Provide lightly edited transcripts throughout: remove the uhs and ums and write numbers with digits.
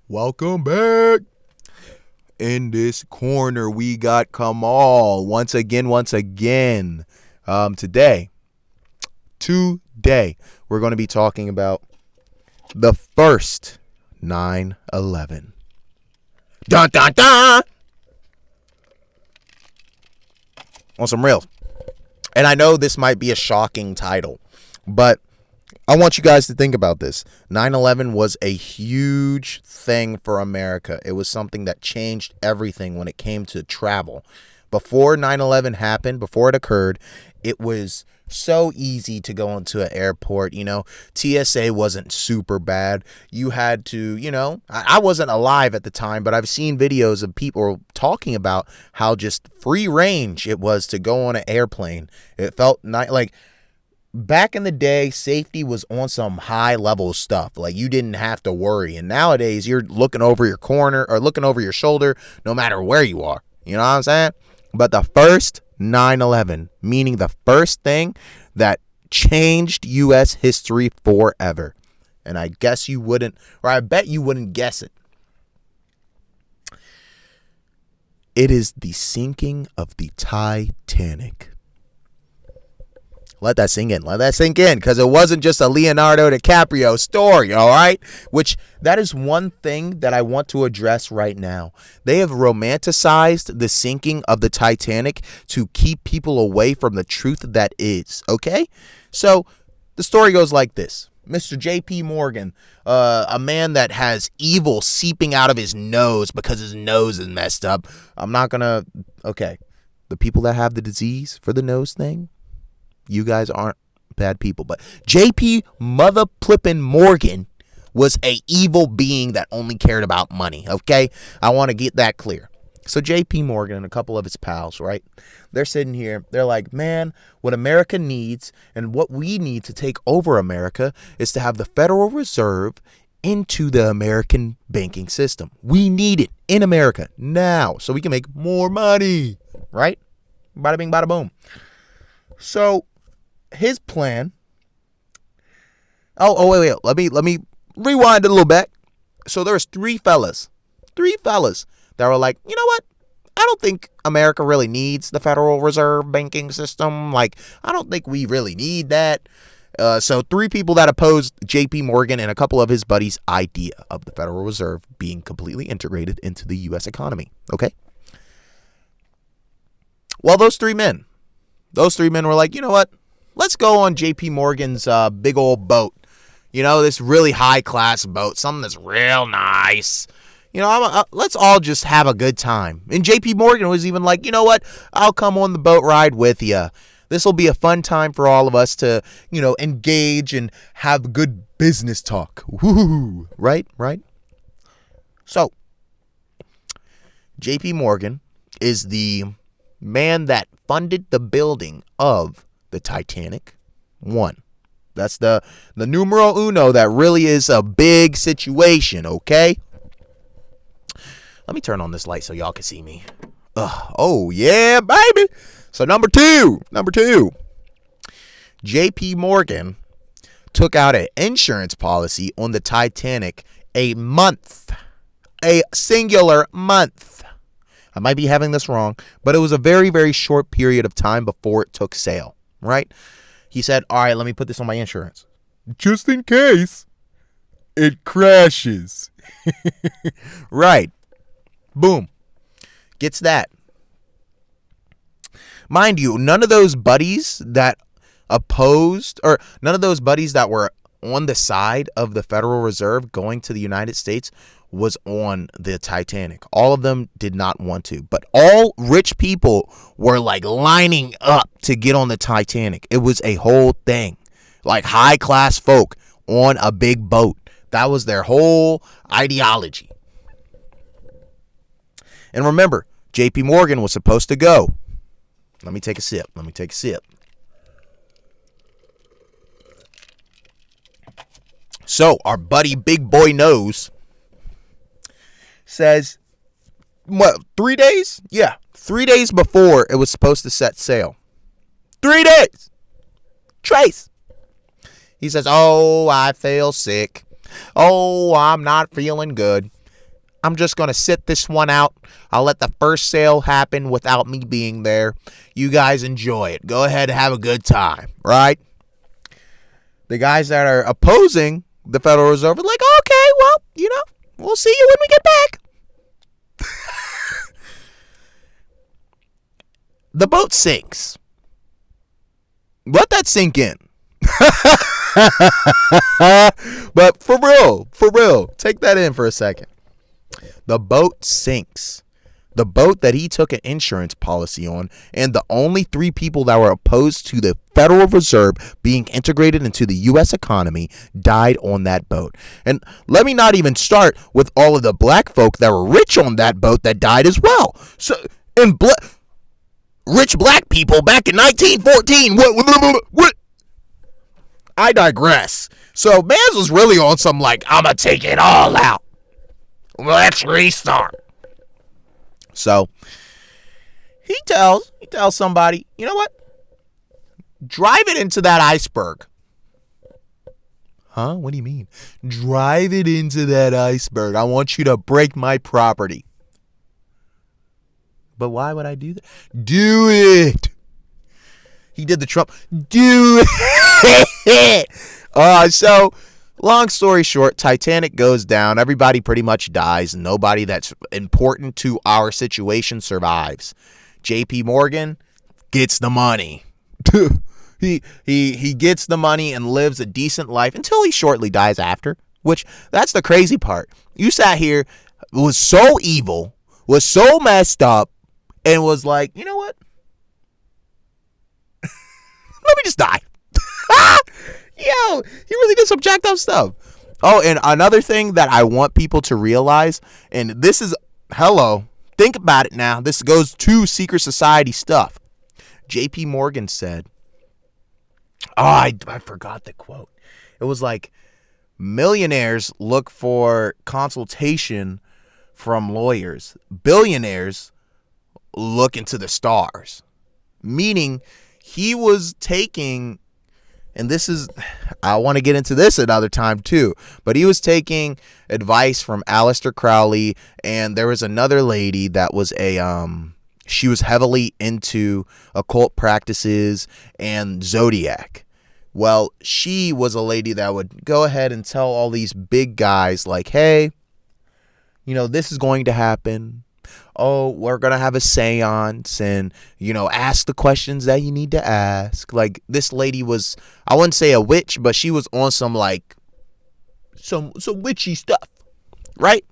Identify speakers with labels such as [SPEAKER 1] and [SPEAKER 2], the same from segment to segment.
[SPEAKER 1] Welcome back. In this corner, we got Kamal once again. Today, we're going to be talking about the first 9/11. Dun dun dun. On some real. And I know this might be a shocking title, but I want you guys to think about this. 9/11 was a huge thing for America. It was something that changed everything when it came to travel. Before 9/11 happened, before it occurred, it was so easy to go into an airport. TSA wasn't super bad. You had to, I wasn't alive at the time, but I've seen videos of people talking about how just free range it was to go on an airplane. It felt like back in the day, safety was on some high level stuff. Like, you didn't have to worry. And nowadays, you're looking over your corner or looking over your shoulder no matter where you are. You know what I'm saying? But the first 9/11, meaning the first thing that changed U.S. history forever. And I bet you wouldn't guess it. It is the sinking of the Titanic. Let that sink in, because it wasn't just a Leonardo DiCaprio story, all right? Which, that is one thing that I want to address right now. They have romanticized the sinking of the Titanic to keep people away from the truth that is, okay? So, the story goes like this. Mr. J.P. Morgan, a man that has evil seeping out of his nose because his nose is messed up. The people that have the disease for the nose thing, you guys aren't bad people, but J.P. Mother Plippin Morgan was a evil being that only cared about money, okay? I want to get that clear. So J.P. Morgan and a couple of his pals, right? They're sitting here. They're like, man, what America needs and what we need to take over America is to have the Federal Reserve into the American banking system. We need it in America now so we can make more money, right? Bada bing, bada boom. So his plan. Wait. Let me rewind a little bit. So there's three fellas that were like, you know what? I don't think America really needs the Federal Reserve banking system. Like, I don't think we really need that. So three people that opposed J.P. Morgan and a couple of his buddies' idea of the Federal Reserve being completely integrated into the U.S. economy. Okay. Well, those three men were like, you know what? Let's go on J.P. Morgan's big old boat. This really high-class boat. Something that's real nice. Let's all just have a good time. And J.P. Morgan was even like, you know what? I'll come on the boat ride with you. This will be a fun time for all of us to, engage and have good business talk. Woo! Right? So, J.P. Morgan is the man that funded the building of the Titanic. One. That's the numero uno. That really is a big situation, okay? Let me turn on this light so y'all can see me. Oh, yeah, baby. So number two. J.P. Morgan took out an insurance policy on the Titanic a singular month. I might be having this wrong, but it was a very, very short period of time before it took sail, right? He said, all right, let me put this on my insurance, just in case it crashes. Right. Boom. Gets that. Mind you, none of those buddies that were on the side of the Federal Reserve going to the United States was on the Titanic. All of them did not want to, but all rich people were like lining up to get on the Titanic. It was a whole thing, like high class folk on a big boat. That was their whole ideology. And remember, J.P. Morgan was supposed to go. Let me take a sip. So our buddy Big Boy Nose says, what, 3 days? Yeah, 3 days before it was supposed to set sail. 3 days. Trace. He says, oh, I feel sick. Oh, I'm not feeling good. I'm just going to sit this one out. I'll let the first sale happen without me being there. You guys enjoy it. Go ahead and have a good time, right? The guys that are opposing the Federal Reserve are like, okay, well, we'll see you when we get back. The boat sinks. Let that sink in. But for real, take that in for a second. The boat sinks. The boat that he took an insurance policy on, and the only 3 people that were opposed to the Federal Reserve being integrated into the U.S. economy died on that boat. And let me not even start with all of the black folk that were rich on that boat that died as well. So, rich black people back in 1914. What? I digress. So, Mans was really on some I'ma take it all out. Let's restart. So, he tells somebody, you know what? Drive it into that iceberg. Huh? What do you mean? Drive it into that iceberg. I want you to break my property. But why would I do that? Do it. He did the Trump. Do it. So, long story short, Titanic goes down. Everybody pretty much dies. Nobody that's important to our situation survives. J.P. Morgan gets the money. He gets the money and lives a decent life until he shortly dies after. Which, that's the crazy part. You sat here, was so evil, was so messed up, and was like, you know what? Let me just die. Yo, he really did some jacked up stuff. Oh, and another thing that I want people to realize, and this is, think about it now. This goes to secret society stuff. J.P. Morgan said, I forgot the quote. It was like, millionaires look for consultation from lawyers. Billionaires look into the stars. Meaning, he was taking, and this is, I want to get into this another time too, but he was taking advice from Aleister Crowley, and there was another lady that was she was heavily into occult practices and zodiac. Well, she was a lady that would go ahead and tell all these big guys like, hey, this is going to happen. Oh, we're going to have a seance and, ask the questions that you need to ask. Like, this lady was, I wouldn't say a witch, but she was on some witchy stuff, right?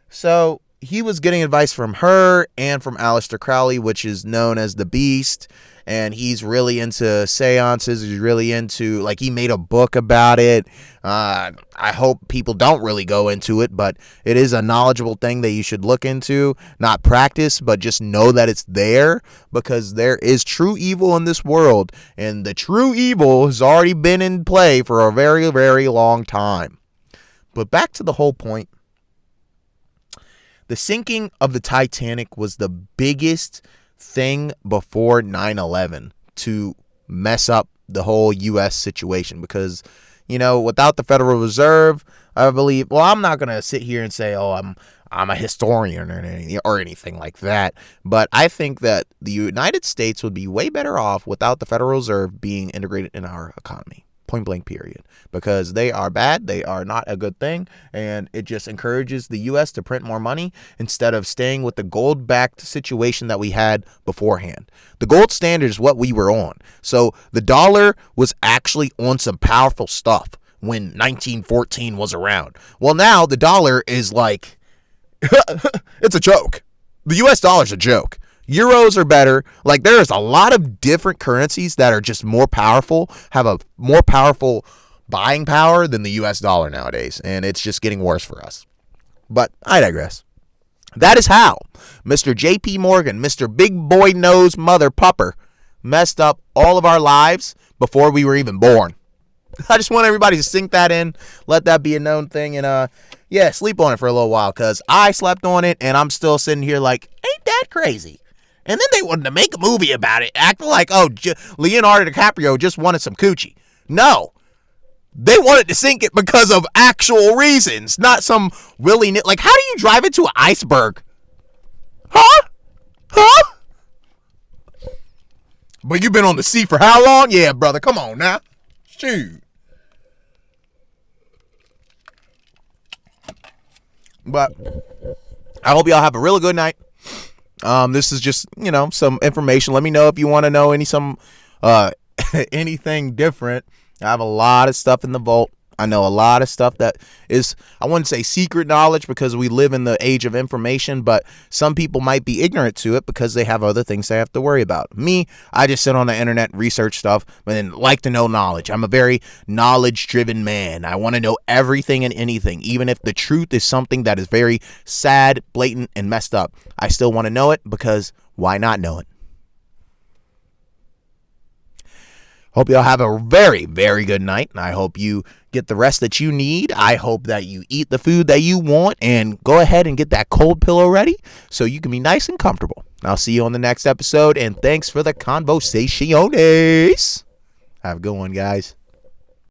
[SPEAKER 1] So he was getting advice from her and from Aleister Crowley, which is known as the Beast. And he's really into seances. He's really into, he made a book about it. I hope people don't really go into it, but it is a knowledgeable thing that you should look into. Not practice, but just know that it's there, because there is true evil in this world. And the true evil has already been in play for a very, very long time. But back to the whole point. The sinking of the Titanic was the biggest thing before 9/11 to mess up the whole U.S. situation, because without the Federal Reserve, I believe, well, I'm not gonna sit here and say, oh, I'm a historian or anything like that, but I think that the United States would be way better off without the Federal Reserve being integrated in our economy. Point blank period. Because they are bad, they are not a good thing, and it just encourages the U.S. to print more money instead of staying with the gold-backed situation that we had beforehand. The gold standard is what we were on. So the dollar was actually on some powerful stuff when 1914 was around. Well, now the dollar is it's a joke. The U.S. dollar's a joke. Euros are better. There's a lot of different currencies that are just more powerful, have a more powerful buying power than the U.S. dollar nowadays. And it's just getting worse for us. But I digress. That is how Mr. J.P. Morgan, Mr. Big Boy Nose Mother Pupper, messed up all of our lives before we were even born. I just want everybody to sink that in. Let that be a known thing. And, sleep on it for a little while, because I slept on it and I'm still sitting here ain't that crazy? And then they wanted to make a movie about it, acting like, Leonardo DiCaprio just wanted some coochie. No. They wanted to sink it because of actual reasons, not some willy-nilly. Like, how do you drive into an iceberg? Huh? Huh? But you've been on the sea for how long? Yeah, brother. Come on now. Shoot. But I hope y'all have a really good night. This is just, some information. Let me know if you want to know anything different. I have a lot of stuff in the vault. I know a lot of stuff that is, I wouldn't say secret knowledge because we live in the age of information, but some people might be ignorant to it because they have other things they have to worry about. Me, I just sit on the internet, research stuff, and like to know knowledge. I'm a very knowledge-driven man. I want to know everything and anything, even if the truth is something that is very sad, blatant, and messed up. I still want to know it because why not know it? Hope y'all have a very, very good night, and I hope you get the rest that you need. I hope that you eat the food that you want, and go ahead and get that cold pillow ready so you can be nice and comfortable. I'll see you on the next episode, and thanks for the conversaciones. Have a good one, guys.